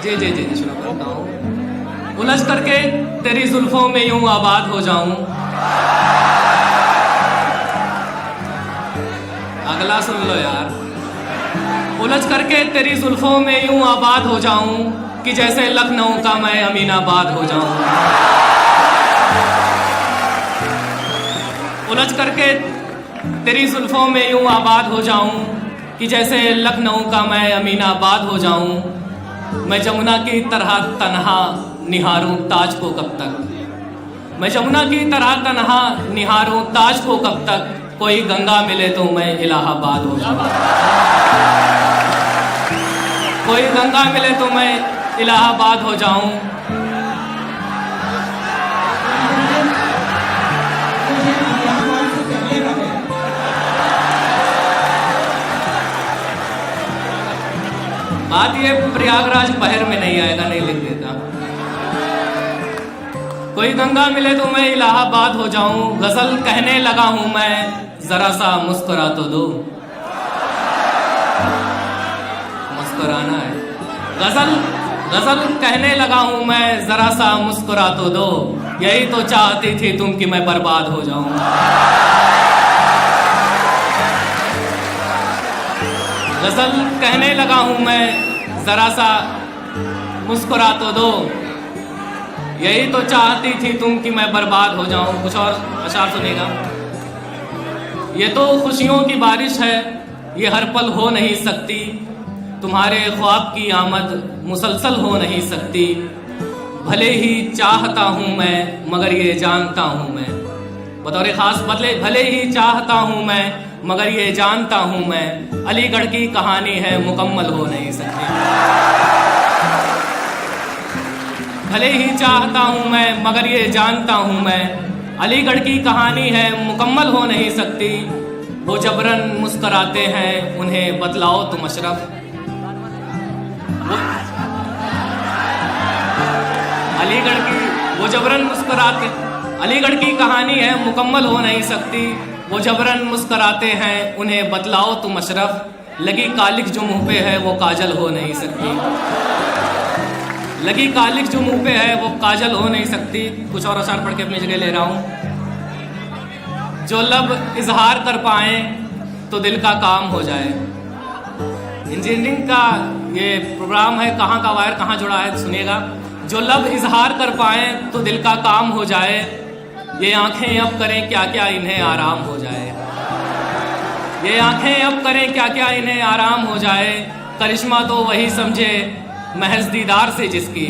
जी जी जी जी शुरू करता हूँ। उलझ करके तेरी जुल्फों में यूं आबाद हो जाऊं। अगला सुन लो यार। उलझ करके तेरी जुल्फों में यूं आबाद हो जाऊं कि जैसे लखनऊ का मैं अमीनाबाद हो जाऊं। उलझ करके तेरी जुल्फों में यूं आबाद हो जाऊं कि जैसे लखनऊ का मैं अमीनाबाद हो जाऊं। मैं जमुना की तरह तन्हा निहारूं ताज को कब तक। मैं जमुना की तरह तन्हा निहारूं ताज को कब तक। कोई गंगा मिले तो मैं इलाहाबाद हो जाऊं। कोई गंगा मिले तो मैं इलाहाबाद हो जाऊं। बात ये प्रयागराज पहर में नहीं आएगा, नहीं लिख देता। कोई गंगा मिले तो मैं इलाहाबाद हो जाऊं। गजल कहने लगा हूं मैं, जरा सा मुस्कुरा तो दो। मुस्कुराना है। गजल कहने लगा हूं मैं, जरा सा मुस्कुरा तो दो। यही तो चाहती थी तुम कि मैं बर्बाद हो जाऊं। गजल कहने लगा हूं मैं, जरा सा मुस्कुरा तो दो। यही तो चाहती थी तुम कि मैं बर्बाद हो जाऊं। कुछ और अशार सुनेगा। ये तो खुशियों की बारिश है, ये हर पल हो नहीं सकती। तुम्हारे ख्वाब की आमद मुसलसल हो नहीं सकती। भले ही चाहता हूं मैं मगर ये जानता हूं मैं। बतौर खास बदले, भले ही चाहता हूं मैं मगर ये जानता हूं मैं। अलीगढ़ की कहानी है मुकम्मल हो नहीं सकती। भले ही चाहता हूं मैं मगर ये जानता हूं मैं। अलीगढ़ की कहानी है मुकम्मल हो नहीं सकती। वो जबरन मुस्कराते हैं उन्हें बतलाओ तुम अशरफ। अलीगढ़ की वो जबरन मुस्कराते, अलीगढ़ की कहानी है मुकम्मल हो नहीं सकती। वो जबरन मुस्कराते हैं उन्हें बतलाओ तुम अशरफ। लगी कालिक जो मुंह पे है वो काजल हो नहीं सकती। लगी कालिक जो मुंह पे है वो काजल हो नहीं सकती। कुछ और अशार पढ़ के अपनी जगह ले रहा हूं। जो लब इजहार कर पाए तो दिल का काम हो जाए। इंजीनियरिंग का ये प्रोग्राम है, कहाँ का वायर कहाँ जुड़ा है सुनिएगा। जो लब इजहार कर पाए तो दिल का काम हो जाए। ये आंखें अब करें क्या क्या इन्हें आराम हो जाए। ये आंखें अब करें क्या क्या इन्हें आराम हो जाए। करिश्मा तो वही समझे महज दीदार से जिसकी।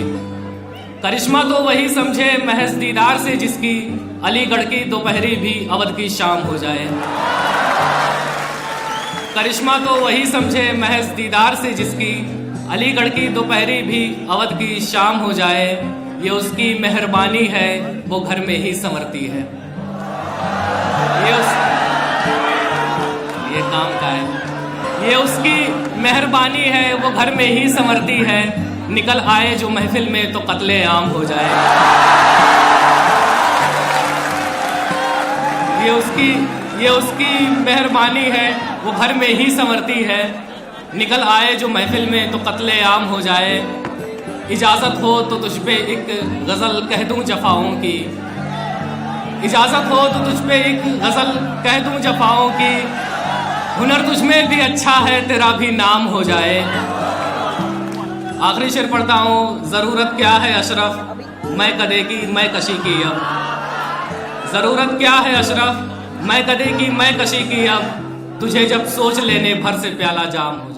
करिश्मा तो वही समझे महज दीदार से जिसकी। अलीगढ़ की दोपहरी भी अवध की शाम हो जाए। करिश्मा तो वही समझे महज दीदार से जिसकी। अलीगढ़ की दोपहरी भी अवध की शाम हो जाए। ये उसकी मेहरबानी है वो घर में ही संवरती है। ये काम का है। ये उसकी मेहरबानी है वो घर में ही संवरती है। निकल आए जो महफिल में तो कत्ले आम हो जाए। ये उसकी मेहरबानी है वो घर में ही संवरती है। निकल आए जो महफिल में तो कत्ले आम हो जाए। इजाज़त हो तो तुझ पे एक गज़ल कह दूं जफ़ाओं की। इजाज़त हो तो तुझ पे एक गज़ल कह दूं जफ़ाओं की। हुनर तुझ में भी अच्छा है तेरा भी नाम हो जाए। आखिरी शेर पढ़ता हूँ। ज़रूरत क्या है अशरफ मैं कदे की मैं कशी की अब। ज़रूरत क्या है अशरफ मैं कदे की मैं कशी की अब। तुझे जब सोच लेने भर से प्याला जाम हो जाए।